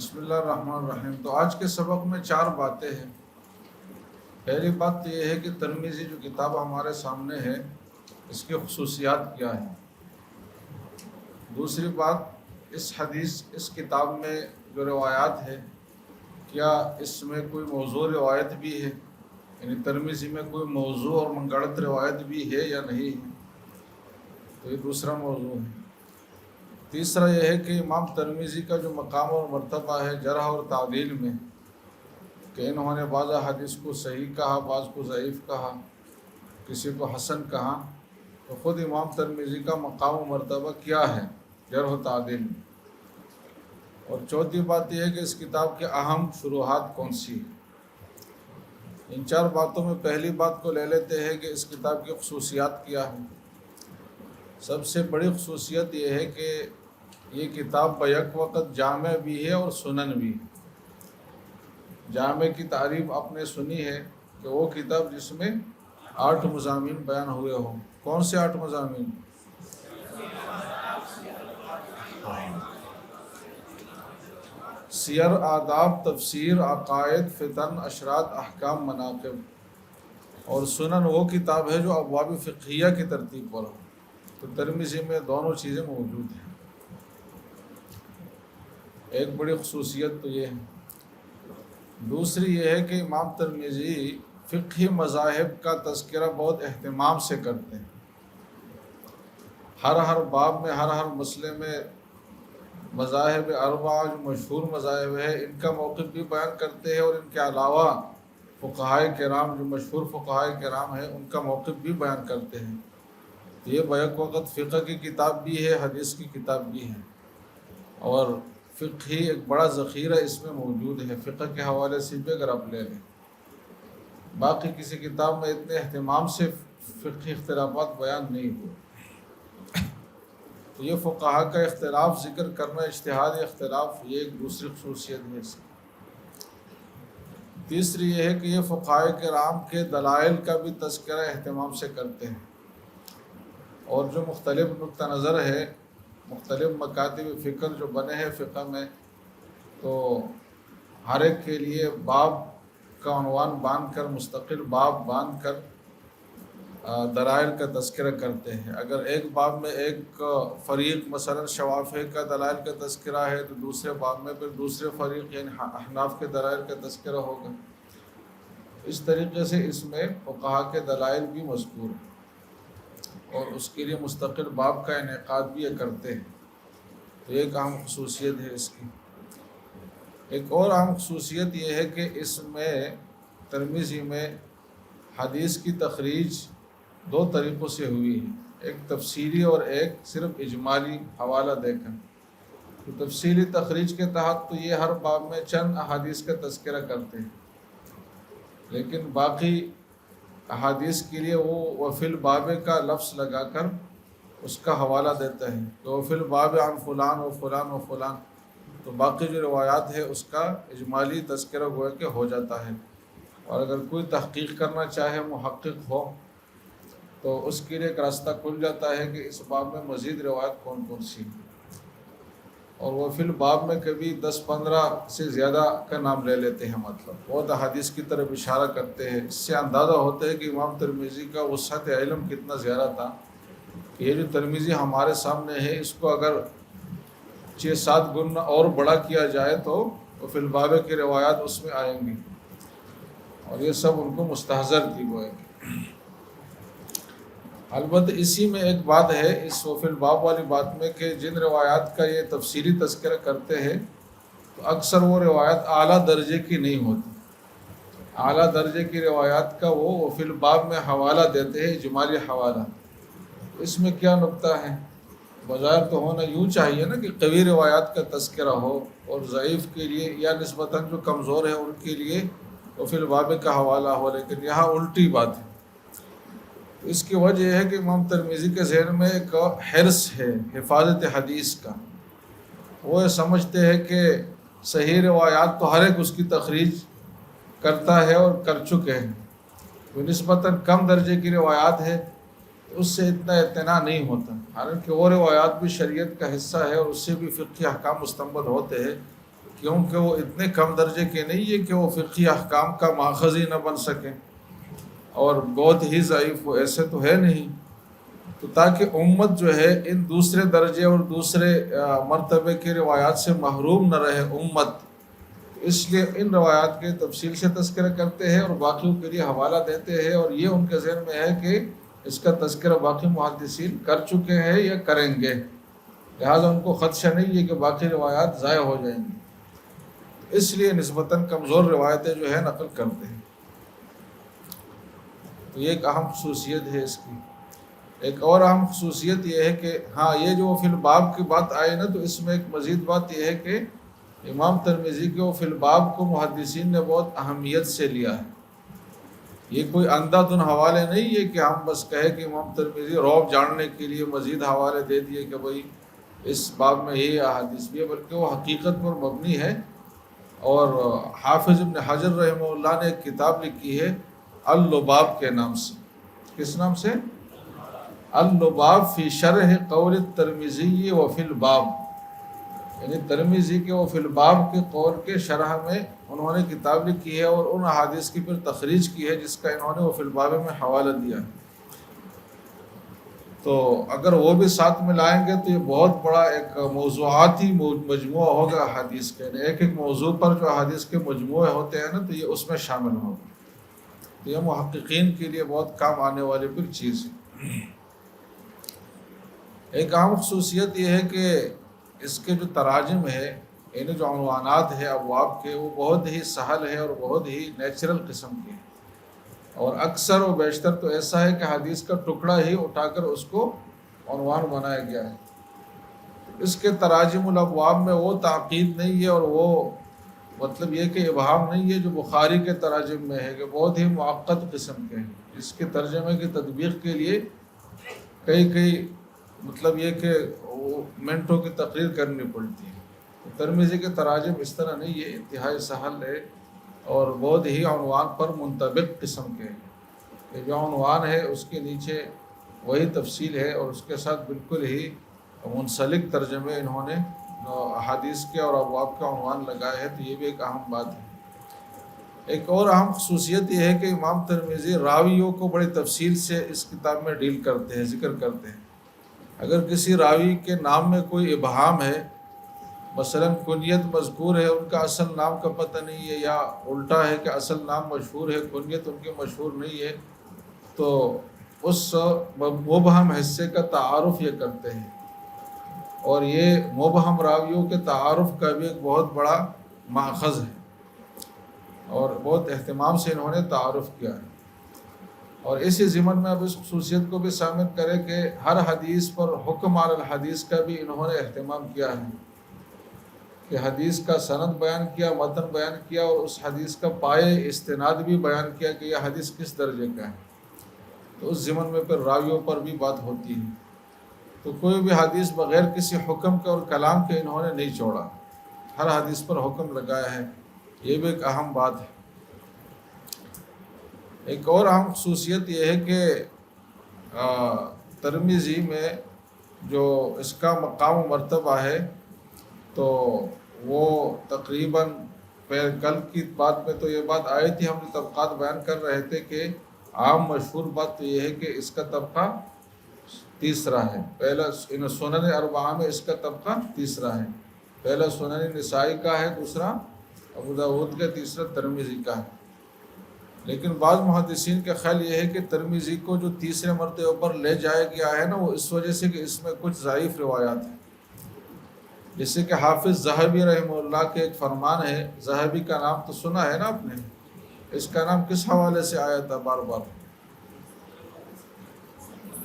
بسم اللہ الرحمن الرحیم۔ تو آج کے سبق میں 4 باتیں ہیں۔ پہلی بات تو یہ ہے کہ ترمذی جو کتاب ہمارے سامنے ہے اس کی خصوصیات کیا ہیں۔ دوسری بات، اس کتاب میں جو روایات ہے کیا اس میں کوئی موضوع روایت بھی ہے، یعنی ترمذی میں کوئی موضوع اور منگڑت روایت بھی ہے یا نہیں ہے، تو یہ دوسرا موضوع ہے۔ تیسرا یہ ہے کہ امام ترمذی کا جو مقام اور مرتبہ ہے جرح اور تعدیل میں، کہ انہوں نے بعض حدیث کو صحیح کہا، بعض کو ضعیف کہا، کسی کو حسن کہا، تو خود امام ترمذی کا مقام و مرتبہ کیا ہے جرح و تعدیل میں۔ اور چوتھی بات یہ ہے کہ اس کتاب کے اہم شروحات کون سی ہیں۔ ان 4 باتوں میں پہلی بات کو لے لیتے ہیں کہ اس کتاب کی خصوصیات کیا ہیں۔ سب سے بڑی خصوصیت یہ ہے کہ یہ کتاب بیک وقت جامع بھی ہے اور سنن بھی ہے۔ جامع کی تعریف آپ نے سنی ہے کہ وہ کتاب جس میں 8 مضامین بیان ہوئے ہوں۔ کون سے 8 مضامین؟ سیر، آداب، تفسیر، عقائد، فتن، اشراط، احکام، مناقب۔ اور سنن وہ کتاب ہے جو ابواب فقہیہ کی ترتیب پر ہو۔ تو ترمذی میں دونوں چیزیں موجود ہیں۔ ایک بڑی خصوصیت تو یہ ہے۔ دوسری یہ ہے کہ امام ترمذی فقہی مذاہب کا تذکرہ بہت اہتمام سے کرتے ہیں۔ ہر باب میں، ہر مسئلے میں مذاہب اربعہ جو مشہور مذاہب ہے ان کا موقف بھی بیان کرتے ہیں، اور ان کے علاوہ فقہائے کرام جو مشہور فقہائے کرام ہیں ان کا موقف بھی بیان کرتے ہیں۔ یہ بیک وقت فقہ کی کتاب بھی ہے، حدیث کی کتاب بھی ہے، اور فقہی ایک بڑا ذخیرہ اس میں موجود ہے۔ فقہ کے حوالے سے بھی اگر آپ لے لیں، باقی کسی کتاب میں اتنے اہتمام سے فقہی اختلافات بیان نہیں ہوئے۔ تو یہ فقہا کا اختلاف ذکر کرنا، اجتہادی اختلاف، یہ ایک دوسری خصوصیت ہے اس کی۔ تیسری یہ ہے کہ یہ فقہائے کرام کے دلائل کا بھی تذکرہ اہتمام سے کرتے ہیں، اور جو مختلف نقطہ نظر ہے، مختلف مکاتب فکر جو بنے ہیں فقہ میں، تو ہر ایک کے لیے باب کا عنوان باندھ کر، مستقل باب باندھ کر دلائل کا تذکرہ کرتے ہیں۔ اگر ایک باب میں ایک فریق مثلا شوافی کا دلائل کا تذکرہ ہے تو دوسرے باب میں پھر دوسرے فریق یعنی احناف کے دلائل کا تذکرہ ہوگا۔ اس طریقے سے اس میں فقہا کے دلائل بھی مذکور ہیں، اور اس کے لیے مستقل باب کا انعقاد بھی یہ کرتے ہیں۔ تو ایک اہم خصوصیت ہے اس کی۔ ایک اور اہم خصوصیت یہ ہے کہ اس میں ترمذی میں حدیث کی تخریج 2 طریقوں سے ہوئی ہے، ایک تفصیلی اور ایک صرف اجمالی حوالہ دے کر۔ تو تفصیلی تخریج کے تحت تو یہ ہر باب میں چند احادیث کا تذکرہ کرتے ہیں، لیکن باقی احادیث کے لیے وہ وفی الباب کا لفظ لگا کر اس کا حوالہ دیتا ہے کہ وفی الباب عن فلان و فلان و فلان۔ تو باقی جو روایات ہے اس کا اجمالی تذکرہ گویا کہ ہو جاتا ہے، اور اگر کوئی تحقیق کرنا چاہے محقق ہو تو اس کے لیے ایک راستہ کھل جاتا ہے کہ اس باب میں مزید روایت کون کون سی ہیں، اور وہ فی الباب میں کبھی 10-15 سے زیادہ کا نام لے لیتے ہیں، مطلب بہت احادیث کی طرف اشارہ کرتے ہیں۔ اس سے اندازہ ہوتا ہے کہ امام ترمذی کا وسعت علم کتنا زیادہ تھا کہ یہ جو ترمذی ہمارے سامنے ہے اس کو اگر 6-7 گنا اور بڑا کیا جائے تو فی الباب کی روایات اس میں آئیں گی، اور یہ سب ان کو مستحضر تھی گویا کہ۔ البتہ اسی میں ایک بات ہے اس وفی الباب والی بات میں کہ جن روایات کا یہ تفصیلی تذکرہ کرتے ہیں تو اکثر وہ روایت اعلیٰ درجے کی نہیں ہوتی۔ اعلیٰ درجے کی روایات کا وہ وفی الباب میں حوالہ دیتے ہیں، اجمالی حوالہ۔ اس میں کیا نقطہ ہے؟ بظاہر تو ہونا یوں چاہیے نا کہ قوی روایات کا تذکرہ ہو، اور ضعیف کے لیے یا نسبتاً جو کمزور ہیں ان کے لیے وفی الباب کا حوالہ ہو، لیکن یہاں الٹی بات ہے۔ اس کی وجہ یہ ہے کہ امام ترمذی کے ذہن میں ایک حرص ہے حفاظت حدیث کا۔ وہ یہ سمجھتے ہیں کہ صحیح روایات تو ہر ایک اس کی تخریج کرتا ہے اور کر چکے ہیں، وہ نسبتاً کم درجے کی روایات ہے تو اس سے اتنا اعتنا نہیں ہوتا، حالانکہ وہ روایات بھی شریعت کا حصہ ہے اور اس سے بھی فقہی احکام مستنبط ہوتے ہیں کیونکہ وہ اتنے کم درجے کے نہیں ہے کہ وہ فقہی احکام کا ماخذ ہی نہ بن سکیں اور بہت ہی ضعیف ہو، ایسے تو ہے نہیں. تو تاکہ امت جو ہے ان دوسرے درجے اور دوسرے مرتبے کی روایات سے محروم نہ رہے امت، اس لیے ان روایات کے تفصیل سے تذکرہ کرتے ہیں اور باقیوں کے لیے حوالہ دیتے ہیں، اور یہ ان کے ذہن میں ہے کہ اس کا تذکرہ باقی محدثین کر چکے ہیں یا کریں گے، لہٰذا ان کو خدشہ نہیں ہے کہ باقی روایات ضائع ہو جائیں گی، اس لیے نسبتاً کمزور روایتیں جو ہے نقل کرتے ہیں. تو یہ ایک اہم خصوصیت ہے اس کی. ایک اور اہم خصوصیت یہ ہے کہ ہاں یہ جو فی الباب کی بات آئی نا، تو اس میں ایک مزید بات یہ ہے کہ امام ترمذی کے فی الباب کو محدثین نے بہت اہمیت سے لیا ہے. یہ کوئی اندھا دھن حوالے نہیں ہے کہ ہم بس کہے کہ امام ترمذی رعب جاننے کے لیے مزید حوالے دے دیے کہ بھائی اس باب میں یہ احادیث بھی ہے، بلکہ وہ حقیقت پر مبنی ہے. اور حافظ ابن حجر رحمہ اللہ نے ایک کتاب لکھی ہے اللباب کے نام سے. کس نام سے؟ اللباب فی شرح قول الترمذی و فی الباب، یعنی ترمذی کے و فی الباب کے قول کے شرح میں انہوں نے کتاب لکھی ہے اور ان احادیث کی پھر تخریج کی ہے جس کا انہوں نے و فی الباب میں حوالہ دیا ہے. تو اگر وہ بھی ساتھ میں لائیں گے تو یہ بہت بڑا ایک موضوعاتی مجموعہ ہوگا حدیث کے، ایک ایک موضوع پر جو حدیث کے مجموعے ہوتے ہیں نا، تو یہ اس میں شامل ہوگا. تو یہ محققین کے لیے بہت کام آنے والی پھر چیز ہے. ایک اہم خصوصیت یہ ہے کہ اس کے جو تراجم ہے، یعنی جو عنوانات ہیں ابواب کے، وہ بہت ہی سہل ہے اور بہت ہی نیچرل قسم کے ہیں، اور اکثر و بیشتر تو ایسا ہے کہ حدیث کا ٹکڑا ہی اٹھا کر اس کو عنوان بنایا گیا ہے. اس کے تراجم الابواب میں وہ تعقید نہیں ہے اور وہ مطلب یہ کہ ابہام نہیں ہے جو بخاری کے تراجم میں ہے، کہ بہت ہی معقد قسم کے ہیں. اس کے ترجمے کی تطبیق کے لیے کئی مطلب یہ کہ وہ منٹوں کی تقریر کرنی پڑتی ہے. ترمذی کے تراجم اس طرح نہیں، یہ انتہائی سہل ہے اور بہت ہی عنوان پر منطبق قسم کے ہیں، کہ جو عنوان ہے اس کے نیچے وہی تفصیل ہے اور اس کے ساتھ بالکل ہی منسلک ترجمے انہوں نے احادیث کے اور ابواب کا عنوان لگائے ہے. تو یہ بھی ایک اہم بات ہے. ایک اور اہم خصوصیت یہ ہے کہ امام ترمذی راویوں کو بڑی تفصیل سے اس کتاب میں ڈیل کرتے ہیں، ذکر کرتے ہیں. اگر کسی راوی کے نام میں کوئی ابہام ہے، مثلا کنیت مذکور ہے، ان کا اصل نام کا پتہ نہیں ہے، یا الٹا ہے کہ اصل نام مشہور ہے، کنیت ان کی مشہور نہیں ہے، تو اس مبہم حصے کا تعارف یہ کرتے ہیں. اور یہ مبہم راویوں کے تعارف کا بھی ایک بہت بڑا ماخذ ہے اور بہت اہتمام سے انہوں نے تعارف کیا ہے. اور اسی ضمن میں اب اس خصوصیت کو بھی شامل کرے کہ ہر حدیث پر حکم علی الحدیث کا بھی انہوں نے اہتمام کیا ہے، کہ حدیث کا سند بیان کیا، متن بیان کیا، اور اس حدیث کا پائے استناد بھی بیان کیا کہ یہ حدیث کس درجے کا ہے. تو اس ضمن میں پھر راویوں پر بھی بات ہوتی ہے. تو کوئی بھی حدیث بغیر کسی حکم کے اور کلام کے انہوں نے نہیں چھوڑا، ہر حدیث پر حکم لگایا ہے. یہ بھی ایک اہم بات ہے. ایک اور اہم خصوصیت یہ ہے کہ ترمذی میں جو اس کا مقام و مرتبہ ہے، تو وہ تقریباً کل کی بات میں تو یہ بات آئی تھی، ہم نے طبقات بیان کر رہے تھے کہ عام مشہور بات تو یہ ہے کہ اس کا طبقہ تیسرا ہے. پہلا سنن اربعہ میں اس کا طبقہ تیسرا ہے. پہلا سنن نسائی کا ہے، دوسرا ابو داؤد کا، تیسرا ترمذی کا ہے. لیکن بعض محدثین کا خیال یہ ہے کہ ترمذی کو جو تیسرے مرتبے پر لے جایا گیا ہے نا، وہ اس وجہ سے کہ اس میں کچھ ضعیف روایات ہیں. جیسے کہ حافظ ذہبی رحمہ اللہ کے ایک فرمان ہے، ذہبی کا نام تو سنا ہے نا آپ نے، اس کا نام کس حوالے سے آیا تھا بار بار؟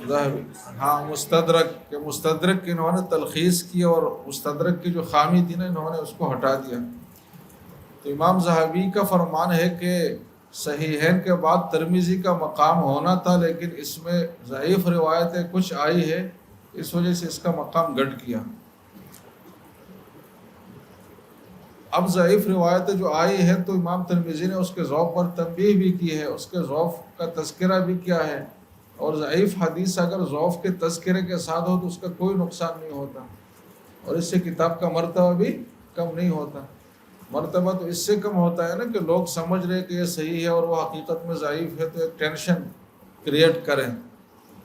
ذہبی، ہاں، مستدرک، کہ مستدرک انہوں نے تلخیص کی اور مستدرک کی جو خامی تھی نا انہوں نے اس کو ہٹا دیا. تو امام ذہبی کا فرمان ہے کہ صحیحین کے بعد ترمذی کا مقام ہونا تھا، لیکن اس میں ضعیف روایتیں کچھ آئی ہے، اس وجہ سے اس کا مقام گھٹ کیا. اب ضعیف روایتیں جو آئی ہیں تو امام ترمذی نے اس کے ذوق پر تنبیہ بھی کی ہے، اس کے ذوق کا تذکرہ بھی کیا ہے. اور ضعیف حدیث اگر ذوق کے تذکرے کے ساتھ ہو تو اس کا کوئی نقصان نہیں ہوتا، اور اس سے کتاب کا مرتبہ بھی کم نہیں ہوتا. مرتبہ تو اس سے کم ہوتا ہے نا کہ لوگ سمجھ رہے کہ یہ صحیح ہے اور وہ حقیقت میں ضعیف ہے، تو ایک ٹینشن کریٹ کریں،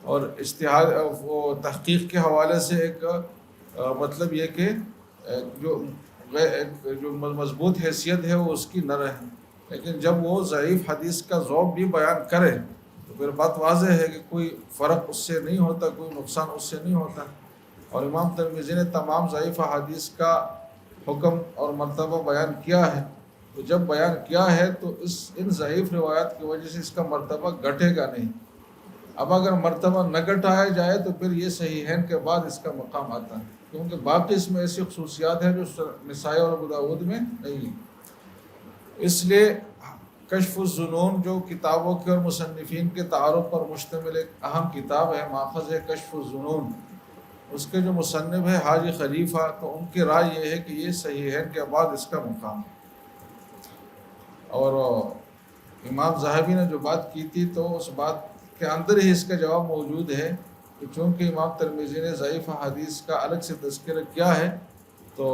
اور اشتہار وہ تحقیق کے حوالے سے ایک مطلب یہ کہ جو مضبوط حیثیت ہے وہ اس کی نہ رہے۔ لیکن جب وہ ضعیف حدیث کا ذوق بھی بیان کرے تو پھر بات واضح ہے کہ کوئی فرق اس سے نہیں ہوتا، کوئی نقصان اس سے نہیں ہوتا۔ اور امام ترمذی نے تمام ضعیف حدیث کا حکم اور مرتبہ بیان کیا ہے، تو جب بیان کیا ہے تو ان ضعیف روایات کی وجہ سے اس کا مرتبہ گھٹے گا نہیں۔ اب اگر مرتبہ نہ گھٹایا جائے تو پھر یہ صحیحین کے بعد اس کا مقام آتا ہے، کیونکہ باقی اس میں ایسی خصوصیات ہیں جو نسائی اور ابو داؤد میں نہیں ہیں۔ اس لیے کشف الظنون جو کتابوں کے اور مصنفین کے تعارف پر مشتمل ایک اہم کتاب ہے، ماخذ ہے کشف الظنون، اس کے جو مصنف ہے حاجی خلیفہ، تو ان کی رائے یہ ہے کہ یہ صحیحین کے بعد اس کا مقام ہے۔ اور امام ذہبی نے جو بات کی تھی تو اس بات کے اندر ہی اس کا جواب موجود ہے کہ چونکہ امام ترمذی نے ضعیف حدیث کا الگ سے تذکرہ کیا ہے تو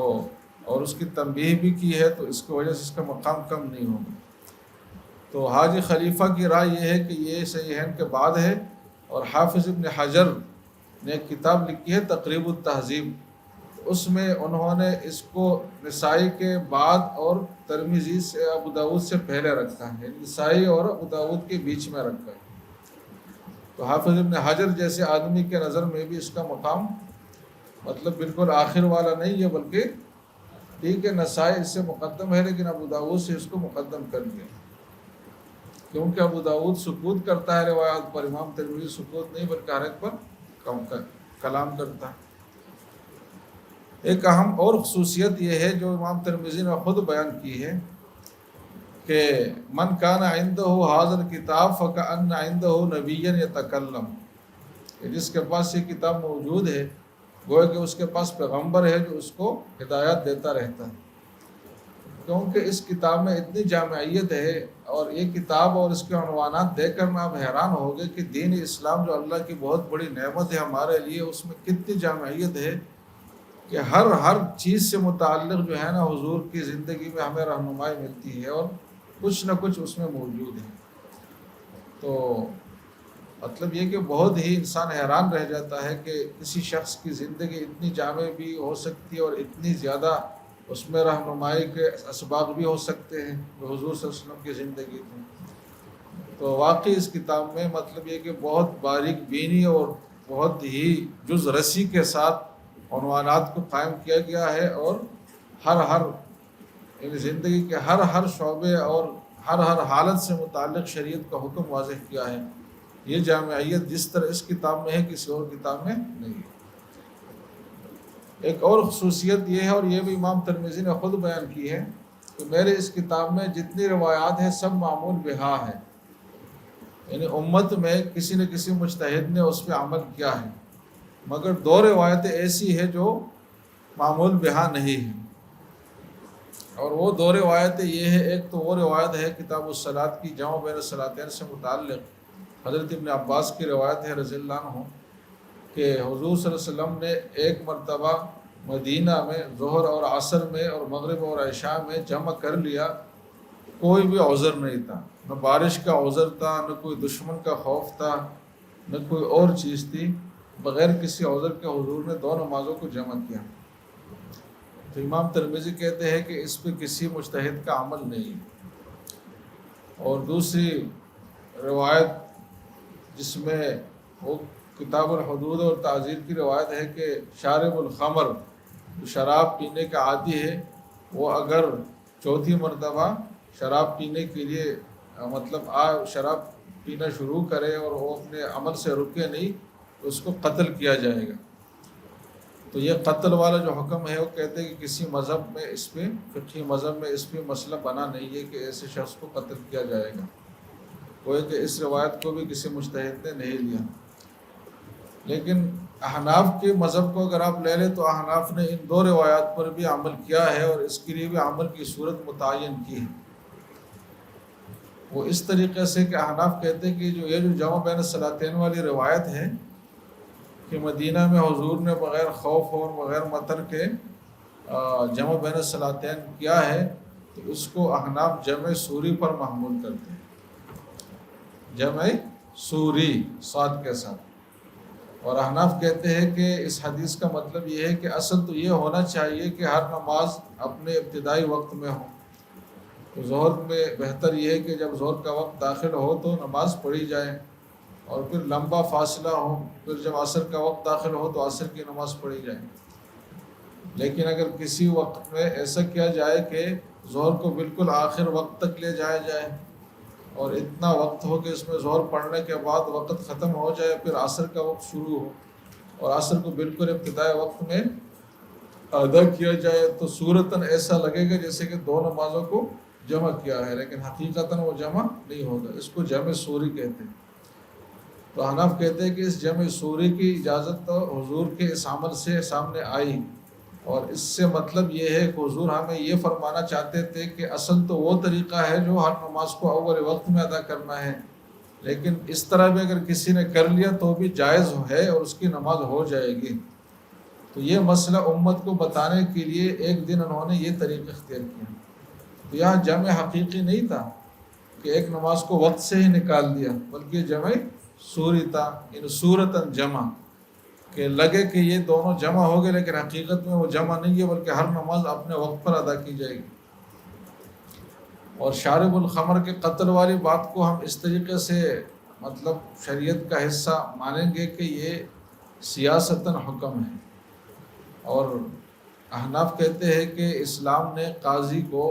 اور اس کی تنبیہ بھی کی ہے، تو اس کی وجہ سے اس کا مقام کم نہیں ہوگا۔ تو حاجی خلیفہ کی رائے یہ ہے کہ یہ صحیحین کے بعد ہے، اور حافظ ابن حجر نے ایک کتاب لکھی ہے تقریب التہذیب، اس میں انہوں نے اس کو نسائی کے بعد اور ترمذی سے ابو داؤد سے پہلے رکھا ہے، نسائی اور ابو داؤد کے بیچ میں رکھا ہے۔ تو حافظ ابن حجر جیسے آدمی کے نظر میں بھی اس کا مقام مطلب بالکل آخر والا نہیں ہے، بلکہ ٹھیک ہے نسائی اس سے مقدم ہے لیکن ابو داؤد سے اس کو مقدم کر دیا، کیونکہ ابو داؤد سکوت کرتا ہے روایات پر، امام ترمذی سکوت نہیں بلکہ ہر ایک پر کلام کرتا ہے۔ ایک اہم اور خصوصیت یہ ہے جو امام ترمذی نے خود بیان کی ہے کہ من کان عندہ ھذا الکتاب فکأن عندہ نبیا یتکلم، جس کے پاس یہ کتاب موجود ہے گویا کہ اس کے پاس پیغمبر ہے جو اس کو ہدایت دیتا رہتا ہے، کیونکہ اس کتاب میں اتنی جامعیت ہے، اور یہ کتاب اور اس کے عنوانات دیکھ کر میں آپ حیران ہوگے کہ دین اسلام جو اللہ کی بہت بڑی نعمت ہے ہمارے لیے، اس میں کتنی جامعیت ہے کہ ہر چیز سے متعلق جو ہے نا حضور کی زندگی میں ہمیں رہنمائی ملتی ہے، اور کچھ نہ کچھ اس میں موجود ہے۔ تو مطلب یہ کہ بہت ہی انسان حیران رہ جاتا ہے کہ کسی شخص کی زندگی اتنی جامع بھی ہو سکتی ہے اور اتنی زیادہ اس میں رہنمائی کے اسباق بھی ہو سکتے ہیں جو حضور صلی اللہ علیہ وسلم کی زندگی تھی۔ تو واقعی اس کتاب میں مطلب یہ کہ بہت باریک بینی اور بہت ہی جز رسی کے ساتھ عنوانات کو قائم کیا گیا ہے، اور ہر زندگی کے ہر شعبے اور ہر حالت سے متعلق شریعت کا حکم واضح کیا ہے۔ یہ جامعیت جس طرح اس کتاب میں ہے کسی اور کتاب میں نہیں ہے۔ ایک اور خصوصیت یہ ہے، اور یہ بھی امام ترمذی نے خود بیان کی ہے، کہ میرے اس کتاب میں جتنی روایات ہیں سب معمول بہا ہے، یعنی امت میں کسی نہ کسی مجتہد نے اس پہ عمل کیا ہے، مگر 2 روایتیں ایسی ہیں جو معمول بہا نہیں ہیں، اور وہ 2 روایتیں یہ ہے، ایک تو وہ روایت ہے کتاب الصلاۃ کی جمع بین الصلاتین سے متعلق، حضرت ابن عباس کی روایت ہے رضی اللہ عنہ کہ حضور صلی اللہ علیہ وسلم نے ایک مرتبہ مدینہ میں ظہر اور عصر میں اور مغرب اور عشاء میں جمع کر لیا، کوئی بھی عذر نہیں تھا، نہ بارش کا عذر تھا، نہ کوئی دشمن کا خوف تھا، نہ کوئی اور چیز تھی، بغیر کسی عذر کے حضور نے 2 نمازوں کو جمع کیا۔ تو امام ترمذی کہتے ہیں کہ اس پہ کسی مجتہد کا عمل نہیں۔ اور دوسری روایت جس میں وہ کتاب الحدود اور تعزیر کی روایت ہے کہ شارب الخمر جو شراب پینے کا عادی ہے، وہ اگر 4تھی مرتبہ شراب پینے کے لیے مطلب شراب پینا شروع کرے اور وہ اپنے عمل سے رکے نہیں تو اس کو قتل کیا جائے گا۔ تو یہ قتل والا جو حکم ہے وہ کہتے ہیں کہ کسی مذہب میں اس پہ فقہی مذہب میں اس پہ مسئلہ بنا نہیں ہے کہ ایسے شخص کو قتل کیا جائے گا، کوئی کہ اس روایت کو بھی کسی مجتہد نے نہیں لیا۔ لیکن احناف کے مذہب کو اگر آپ لے لیں تو احناف نے ان 2 روایات پر بھی عمل کیا ہے، اور اس کے لیے بھی عمل کی صورت متعین کی ہے۔ وہ اس طریقے سے کہ احناف کہتے ہیں کہ یہ جو جمع بین الصلاتین والی روایت ہے کہ مدینہ میں حضور نے بغیر خوف اور بغیر مطر کے جمع بین الصلاتین کیا ہے، تو اس کو احناف جمع سوری پر محمول کرتے ہیں، جمع سوری صاد کے ساتھ۔ اور احناف کہتے ہیں کہ اس حدیث کا مطلب یہ ہے کہ اصل تو یہ ہونا چاہیے کہ ہر نماز اپنے ابتدائی وقت میں ہو۔ تو ظہر میں بہتر یہ ہے کہ جب ظہر کا وقت داخل ہو تو نماز پڑھی جائے، اور پھر لمبا فاصلہ ہو، پھر جب عصر کا وقت داخل ہو تو عصر کی نماز پڑھی جائے۔ لیکن اگر کسی وقت میں ایسا کیا جائے کہ ظہر کو بالکل آخر وقت تک لے جایا جائے، اور اتنا وقت ہو کہ اس میں ظہر پڑھنے کے بعد وقت ختم ہو جائے، پھر عصر کا وقت شروع ہو، اور عصر کو بالکل ابتدائی وقت میں ادا کیا جائے، تو صورتاً ایسا لگے گا جیسے کہ دو نمازوں کو جمع کیا ہے، لیکن حقیقتاً وہ جمع نہیں ہوگا۔ اس کو جمع سوری کہتے ہیں۔ تو حنف کہتے ہیں کہ اس جمع سوری کی اجازت تو حضور کے اس عمل سے سامنے آئی، اور اس سے مطلب یہ ہے کہ حضور ہمیں یہ فرمانا چاہتے تھے کہ اصل تو وہ طریقہ ہے جو ہر نماز کو اول وقت میں ادا کرنا ہے، لیکن اس طرح بھی اگر کسی نے کر لیا تو بھی جائز ہے اور اس کی نماز ہو جائے گی۔ تو یہ مسئلہ امت کو بتانے کے لیے ایک دن انہوں نے یہ طریقہ اختیار کیا۔ تو یہاں جمع حقیقی نہیں تھا کہ ایک نماز کو وقت سے ہی نکال دیا، بلکہ جمع سوری تھا، ان صورتاً جمع، کہ لگے کہ یہ دونوں جمع ہو گئے، لیکن حقیقت میں وہ جمع نہیں ہے، بلکہ ہر نماز اپنے وقت پر ادا کی جائے گی۔ اور شارب الخمر کے قتل والی بات کو ہم اس طریقے سے مطلب شریعت کا حصہ مانیں گے کہ یہ سیاستاً حکم ہے، اور احناف کہتے ہیں کہ اسلام نے قاضی کو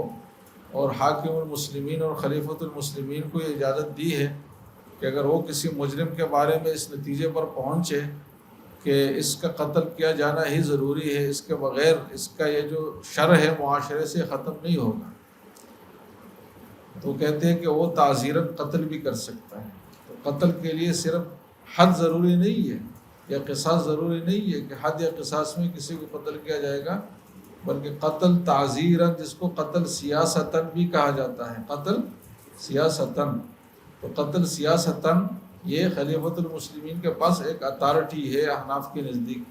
اور حاکم المسلمین اور خلیفۃ المسلمین کو یہ اجازت دی ہے کہ اگر وہ کسی مجرم کے بارے میں اس نتیجے پر پہنچے کہ اس کا قتل کیا جانا ہی ضروری ہے، اس کے بغیر اس کا یہ جو شر ہے معاشرے سے ختم نہیں ہوگا، تو کہتے ہیں کہ وہ تعزیراً قتل بھی کر سکتا ہے۔ تو قتل کے لیے صرف حد ضروری نہیں ہے یا قصاص ضروری نہیں ہے کہ حد یا قصاص میں کسی کو قتل کیا جائے گا، بلکہ قتل تعزیراً، جس کو قتل سیاستاً بھی کہا جاتا ہے، قتل سیاستاً۔ تو قتل سیاستاً یہ خلیفۃ المسلمین کے پاس ایک اتھارٹی ہے احناف کے نزدیک،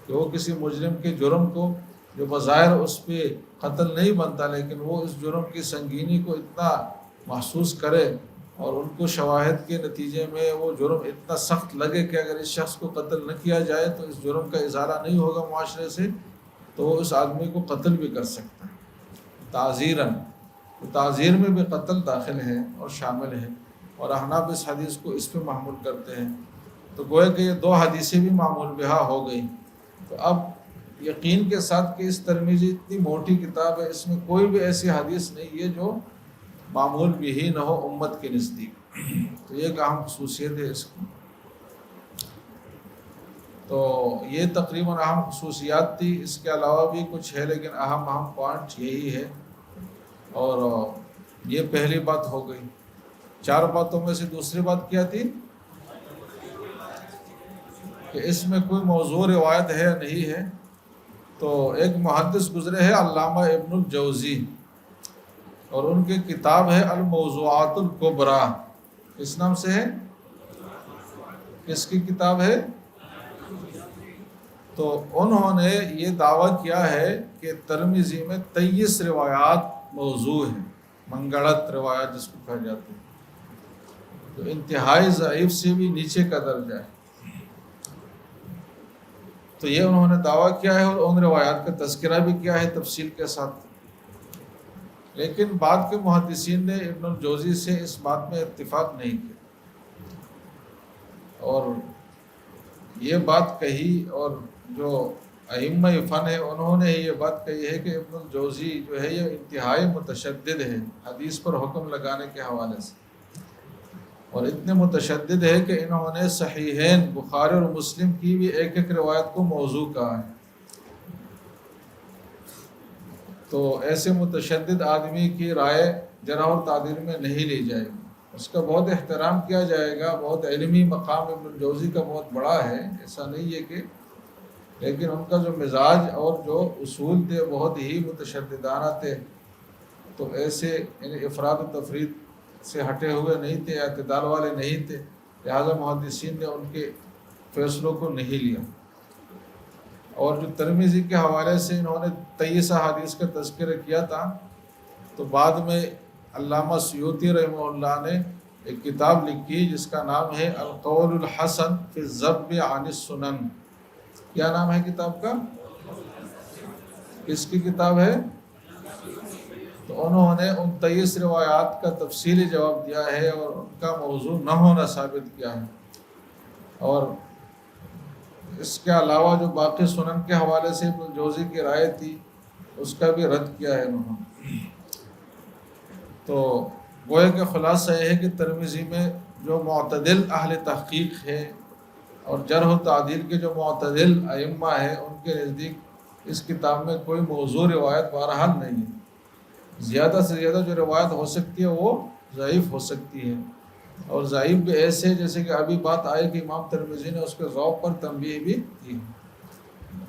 کہ وہ کسی مجرم کے جرم کو جو بظاہر اس پہ قتل نہیں بنتا، لیکن وہ اس جرم کی سنگینی کو اتنا محسوس کرے اور ان کو شواہد کے نتیجے میں وہ جرم اتنا سخت لگے کہ اگر اس شخص کو قتل نہ کیا جائے تو اس جرم کا ازالہ نہیں ہوگا معاشرے سے، تو وہ اس آدمی کو قتل بھی کر سکتا ہے تعزیراً۔ تو تعزیر میں بھی قتل داخل ہے اور شامل ہے، اور احناف اس حدیث کو اس پہ معمول کرتے ہیں۔ تو گویا کہ یہ دو حدیثیں بھی معمول بہا ہو گئی۔ تو اب یقین کے ساتھ کہ اس ترمذی اتنی موٹی کتاب ہے، اس میں کوئی بھی ایسی حدیث نہیں ہے جو معمول بھی نہ ہو امت کے نزدیک، تو یہ ایک اہم خصوصیت ہے اس کی۔ تو یہ تقریباً اہم خصوصیات تھی، اس کے علاوہ بھی کچھ ہے لیکن اہم پوائنٹ یہی ہے، اور یہ پہلی بات ہو گئی۔ چار باتوں میں سے دوسری بات کیا تھی کہ اس میں کوئی موضوع روایت ہے یا نہیں ہے۔ تو ایک محدث گزرے ہیں علامہ ابن الجوزی، اور ان کی کتاب ہے الموضوعات الکبریٰ۔ کس نام سے ہے؟ کس کی کتاب ہے؟ تو انہوں نے یہ دعویٰ کیا ہے کہ ترمذی میں 23 روایات موضوع ہیں، منگڑت روایات جس کو کہا جاتا ہے، تو انتہائی ضعیف سے بھی نیچے کا درجہ ہے۔ تو یہ انہوں نے دعویٰ کیا ہے، اور ان روایات کا تذکرہ بھی کیا ہے تفصیل کے ساتھ۔ لیکن بعد کے محدثین نے ابن الجوزی سے اس بات میں اتفاق نہیں کیا، اور یہ بات کہی، اور جو ائمہ فن ہے انہوں نے یہ بات کہی ہے کہ ابن الجوزی جو ہے یہ انتہائی متشدد ہے حدیث پر حکم لگانے کے حوالے سے، اور اتنے متشدد ہے کہ انہوں نے صحیحین بخاری اور مسلم کی بھی ایک ایک روایت کو موضوع کہا ہے۔ تو ایسے متشدد آدمی کی رائے جرح و تعدیل میں نہیں لی جائے گی، اس کا بہت احترام کیا جائے گا، بہت علمی مقام ابن الجوزی کا بہت بڑا ہے، ایسا نہیں ہے کہ، لیکن ان کا جو مزاج اور جو اصول تھے بہت ہی متشددانہ تھے، تو ایسے افراد و تفرید سے ہٹے ہوئے نہیں تھے، اعتدال والے نہیں تھے، لہذا محدثین نے ان کے فیصلوں کو نہیں لیا۔ اور جو ترمذی کے حوالے سے انہوں نے 23 احادیث کا تذکرہ کیا تھا، تو بعد میں علامہ سیوطی رحمہ اللہ نے ایک کتاب لکھی جس کا نام ہے القول الحسن فی الذب عن السنن۔ کیا نام ہے کتاب کا؟ کس کی کتاب ہے؟ تو انہوں نے 29 روایات کا تفصیلی جواب دیا ہے اور ان کا موضوع نہ ہونا ثابت کیا ہے، اور اس کے علاوہ جو باقی سنن کے حوالے سے ابن الجوزی کی رائے تھی اس کا بھی رد کیا ہے انہوں نے۔ تو گویا کہ خلاصہ یہ ہے کہ ترمذی میں جو معتدل اہل تحقیق ہے اور جرح و تعدیل کے جو معتدل ائمہ ہیں ان کے نزدیک اس کتاب میں کوئی موضوع روایت بہرحال نہیں ہے۔ زیادہ سے زیادہ جو روایت ہو سکتی ہے وہ ضعیف ہو سکتی ہے، اور ضعیف بھی ایسے جیسے کہ ابھی بات آئے کہ امام ترمذی نے اس کے ذوق پر تنبیہ بھی کی،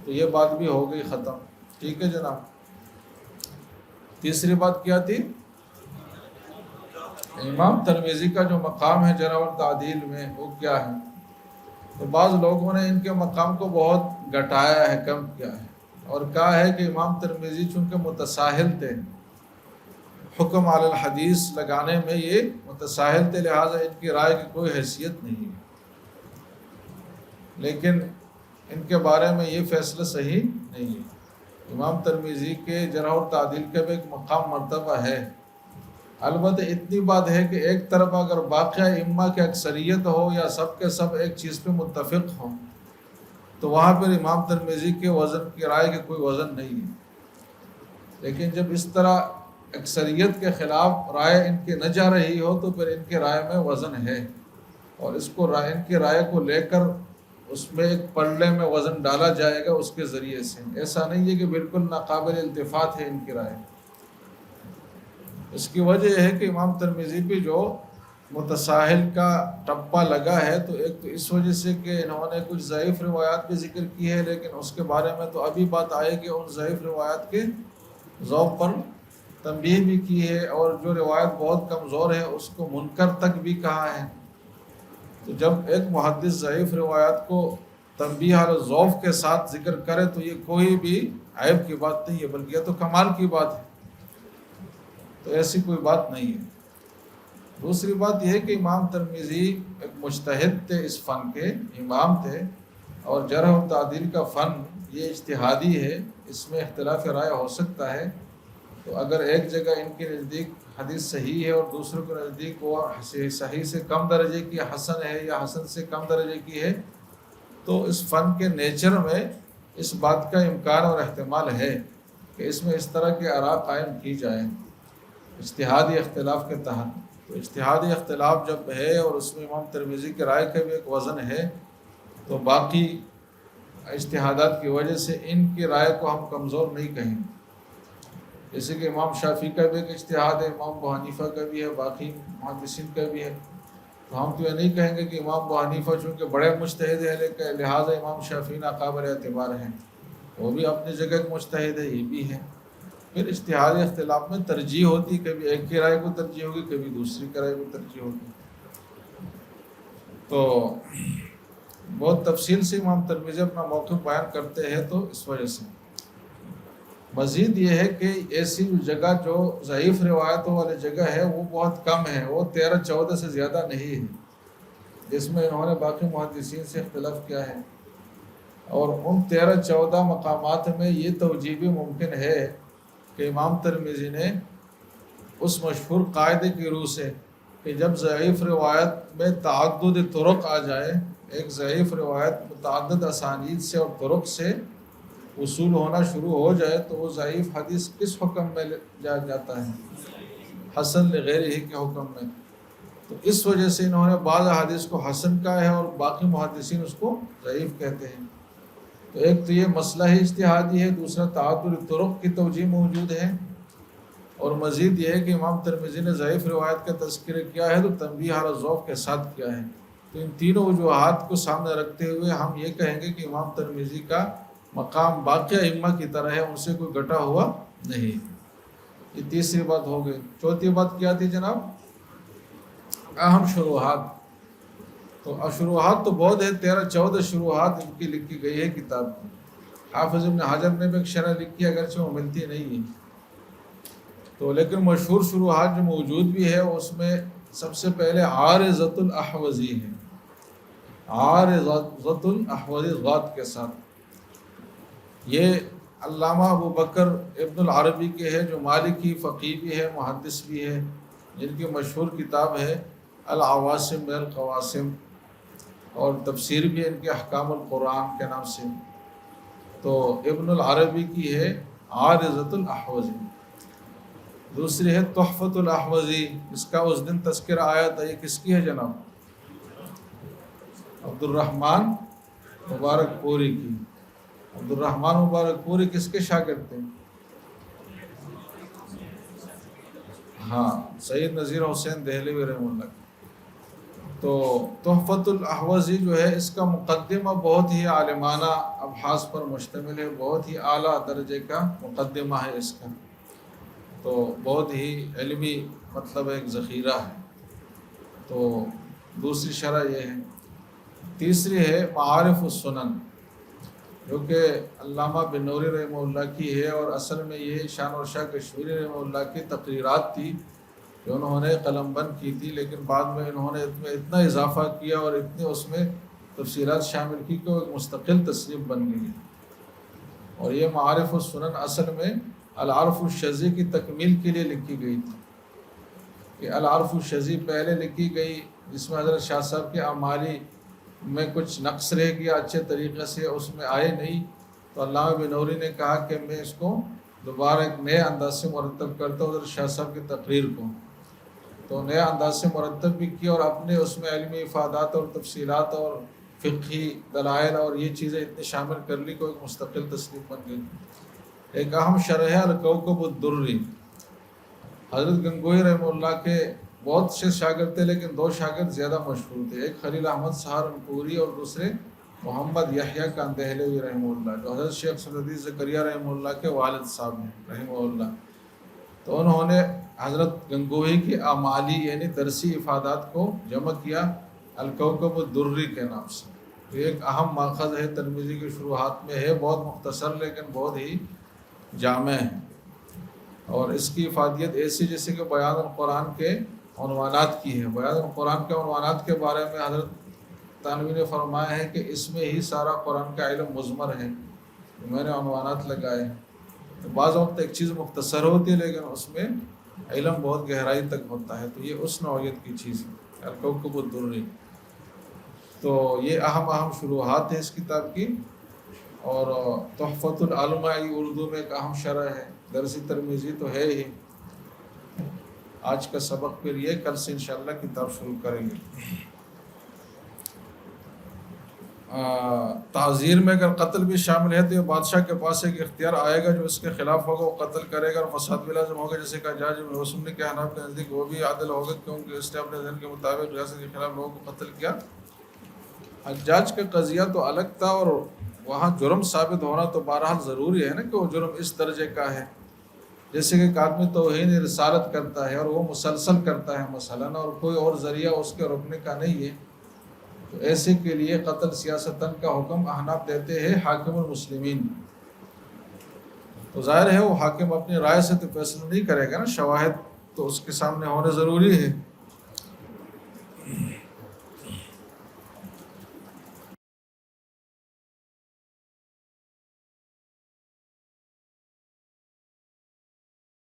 تو یہ بات بھی ہو گئی ختم۔ ٹھیک ہے جناب۔ تیسری بات کیا تھی؟ امام ترمذی کا جو مقام ہے جرح و تعدیل میں وہ کیا ہے؟ تو بعض لوگوں نے ان کے مقام کو بہت گھٹایا ہے، کم کیا ہے، اور کہا ہے کہ امام ترمذی چونکہ متساہل تھے، حکم علی الحدیث لگانے میں یہ متساہل تھے، لہٰذا ان کی رائے کی کوئی حیثیت نہیں ہے۔ لیکن ان کے بارے میں یہ فیصلہ صحیح نہیں ہے۔ امام ترمذی کے جرح و تعدیل کا بھی ایک مقام مرتبہ ہے، البتہ اتنی بات ہے کہ ایک طرف اگر باقی ائمہ کی اکثریت ہو یا سب کے سب ایک چیز پہ متفق ہوں تو وہاں پر امام ترمذی کے وزن کی رائے کے کوئی وزن نہیں ہے، لیکن جب اس طرح اکثریت کے خلاف رائے ان کی نہ جا رہی ہو تو پھر ان کی رائے میں وزن ہے، اور اس کو ان کی رائے کو لے کر اس میں ایک پلڑے میں وزن ڈالا جائے گا اس کے ذریعے سے۔ ایسا نہیں ہے کہ بالکل ناقابل التفات ہے ان کی رائے۔ اس کی وجہ یہ ہے کہ امام ترمذی پہ جو متساہل کا ٹپا لگا ہے، تو ایک تو اس وجہ سے کہ انہوں نے کچھ ضعیف روایات بھی ذکر کی ہے، لیکن اس کے بارے میں تو ابھی بات آئے کہ ان ضعیف روایات کے ذوق پر تنبیہ بھی کی ہے، اور جو روایت بہت کمزور ہے اس کو منکر تک بھی کہا ہے۔ تو جب ایک محدث ضعیف روایات کو تنبیہ علی ضعف کے ساتھ ذکر کرے تو یہ کوئی بھی عیب کی بات نہیں ہے، بلکہ یہ تو کمال کی بات ہے، تو ایسی کوئی بات نہیں ہے۔ دوسری بات یہ ہے کہ امام ترمذی ایک مجتہد تھے، اس فن کے امام تھے، اور جرح و تعدیل کا فن یہ اجتہادی ہے، اس میں اختلاف رائے ہو سکتا ہے۔ تو اگر ایک جگہ ان کے نزدیک حدیث صحیح ہے اور دوسروں کے نزدیک وہ صحیح سے کم درجے کی حسن ہے یا حسن سے کم درجے کی ہے، تو اس فن کے نیچر میں اس بات کا امکان اور احتمال ہے کہ اس میں اس طرح کے آراء قائم کی جائیں اجتہادی اختلاف کے تحت۔ تو اجتہادی اختلاف جب ہے اور اس میں امام ترمذی کی رائے کا بھی ایک وزن ہے، تو باقی اجتہادات کی وجہ سے ان کی رائے کو ہم کمزور نہیں کہیں گے۔ جیسے کہ امام شافعی کا بھی ایک اجتہاد ہے، امام ابو حنیفہ کا بھی ہے، باقی محدثین کا بھی ہے، تو ہم تو یہ نہیں کہیں گے کہ امام ابو حنیفہ چونکہ بڑے مجتہد ہیں لہٰذا امام شافعی ناقابل اعتبار ہیں، وہ بھی اپنی جگہ ایک مجتہد ہے، یہ بھی ہے۔ پھر اجتہادی اختلاف میں ترجیح ہوتی، کبھی ایک کی رائے کو ترجیح ہوگی، کبھی دوسری کی رائے کو ترجیح ہوگی۔ تو بہت تفصیل سے امام ترمذی اپنا موقف بیان کرتے ہیں، تو اس وجہ سے مزید یہ ہے کہ ایسی جگہ جو ضعیف روایتوں والی جگہ ہے وہ بہت کم ہے، وہ 13-14 سے زیادہ نہیں ہے، جس میں انہوں نے باقی محدثین سے اختلاف کیا ہے، اور ان 13-14 مقامات میں یہ توجیہ بھی ممکن ہے کہ امام ترمذی نے اس مشہور قاعدے کی روح سے کہ جب ضعیف روایت میں تعدد طرق آ جائے، ایک ضعیف روایت متعدد اسانید سے اور طرق سے وصول ہونا شروع ہو جائے تو وہ ضعیف حدیث کس حکم میں جاتا ہے؟ حسن لغیرہ کے حکم میں۔ تو اس وجہ سے انہوں نے بعض حدیث کو حسن کہا ہے اور باقی محدثین اس کو ضعیف کہتے ہیں۔ تو ایک تو یہ مسئلہ ہی اجتہادی ہے، دوسرا تعدد طرق کی توجیہ موجود ہے، اور مزید یہ ہے کہ امام ترمذی نے ضعیف روایت کا تذکرہ کیا ہے تو تنبیہ علی ضعف کے ساتھ کیا ہے۔ تو ان تینوں وجوہات کو سامنے رکھتے ہوئے ہم یہ کہیں گے کہ امام ترمذی کا مقام باقی ائمہ کی طرح ہے، ان سے کوئی گھٹا ہوا نہیں۔ یہ تیسری بات ہو گئی۔ چوتھی بات کیا تھی جناب؟ اہم شروحات۔ تو شروحات تو بہت ہے، 13-14 شروحات ان کی لکھی گئی ہے کتاب کی۔ حافظ ابن حجر نے بھی ایک شرح لکھی، اگرچہ وہ ملتی نہیں ہے۔ تو لیکن مشہور شروحات جو موجود بھی ہے اس میں سب سے پہلے عارضۃ الاحوزی ہے، عارضۃ الاحوزی غات کے ساتھ۔ یہ علامہ ابو بکر ابن العربی کے ہے، جو مالکی فقیہ بھی ہے، محدث بھی ہے، جن کی مشہور کتاب ہے العواصم من القواسم، اور تفسیر بھی ان کے احکام القرآن کے نام سے۔ تو ابن العربی کی ہے عارضۃ الاحوزی۔ دوسری ہے تحفۃ الاحوزی، اس کا اس دن تذکرہ آیا تھا، یہ کس کی ہے جناب؟ عبد الرحمن مبارک پوری کی۔ عبد الرحمن مبارک پوری کس کے شاگرد تھے؟ ہاں، سید نذیر حسین دہلوی رحمہ اللہ کی۔ تو تحفۃ الاحوزی جو ہے اس کا مقدمہ بہت ہی عالمانہ ابحاث پر مشتمل ہے، بہت ہی اعلیٰ درجے کا مقدمہ ہے اس کا، تو بہت ہی علمی مطلب ایک ذخیرہ ہے۔ تو دوسری شرح یہ ہے۔ تیسری ہے معارف السنن، جو کہ علامہ بن نوری رحمہ اللہ کی ہے، اور اصل میں یہ شان اور شاہ کشمیری رحمہ اللہ کی تقریرات تھی جو انہوں نے قلم بند کی تھی، لیکن بعد میں انہوں نے اتنا اضافہ کیا اور اتنے اس میں تفسیرات شامل کی کہ وہ ایک مستقل تصنیف بن گئی۔ اور یہ معارف السنن اصل میں العرف الشذی کی تکمیل کے لیے لکھی گئی تھی، کہ العرف الشذی پہلے لکھی گئی جس میں حضرت شاہ صاحب کے اعمالی میں کچھ نقص رہ گیا، اچھے طریقے سے اس میں آئے نہیں، تو علامہ بن نوری نے کہا کہ میں اس کو دوبارہ ایک نئے انداز سے مرتب کرتا ہوں حضرت شاہ صاحب کی تقریر کو، تو نیا انداز سے مرتب بھی کیا، اور اپنے اس میں علمی افادات اور تفصیلات اور فقہی دلائل اور یہ چیزیں اتنے شامل کر لی کہ ایک مستقل تصنیف بن گئی۔ ایک اہم شرح ہے الکوکب الدری۔ حضرت گنگوئی رحمہ اللہ کے بہت سے شاگرد تھے، لیکن دو شاگرد زیادہ مشہور تھے، ایک خلیل احمد سہارنپوری اور دوسرے محمد یحییٰ کاندہلوی رحمہ اللہ، جو حضرت شیخ صدرالدین زکریا رحمہ اللہ کے والد صاحب ہیں رحمہ اللہ۔ تو انہوں نے حضرت گنگوئی کی اعمالی یعنی درسی افادات کو جمع کیا الکوکب الدری کے نام سے۔ یہ ایک اہم ماخذ ہے، ترمذی کی شروحات میں ہے، بہت مختصر لیکن بہت ہی جامع ہے، اور اس کی افادیت ایسی جیسے کہ بیان القرآن کے عنوانات کی ہے۔ بیان القرآن کے عنوانات کے بارے میں حضرت تھانوی نے فرمایا ہے کہ اس میں ہی سارا قرآن کا علم مضمر ہے، میں نے عنوانات لگائے ہیں۔ تو بعض وقت ایک چیز مختصر ہوتی ہے لیکن اس میں علم بہت گہرائی تک ہوتا ہے، تو یہ اس نوعیت کی چیز ہے الکوکب الدری۔ تو یہ اہم شروحات ہے اس کتاب کی، اور تحفۃ العلماء اردو میں ایک اہم شرح ہے، درسی ترمیزی تو ہے ہی۔ آج کا سبق پھر یہ، کل سے انشاءاللہ کتاب شروع کریں گے۔ تعزیر میں اگر قتل بھی شامل ہے تو یہ بادشاہ کے پاس ایک اختیار آئے گا، جو اس کے خلاف ہوگا وہ قتل کرے گا، اور فساد بھی لازم ہوگا، جیسے کہ جاج ابن حسن نے کہا حناف کے نزدیک وہ بھی عادل ہوگا کیونکہ اس نے اپنے ذہن کے مطابق ریاست کے خلاف لوگوں کو قتل کیا۔ حجاج کا قضیہ تو الگ تھا، اور وہاں جرم ثابت ہونا تو بہرحال ضروری ہے نا کہ وہ جرم اس درجے کا ہے، جیسے کہ ایک آدمی توہین رسالت کرتا ہے اور وہ مسلسل کرتا ہے مثلاً، اور کوئی اور ذریعہ اس کے روکنے کا نہیں ہے، تو ایسے کے لیے قتل سیاستاً کا حکم احناف دیتے ہیں حاکم المسلمین۔ تو ظاہر ہے وہ حاکم اپنی رائے سے تو فیصلہ نہیں کرے گا نا، شواہد تو اس کے سامنے ہونے ضروری ہے۔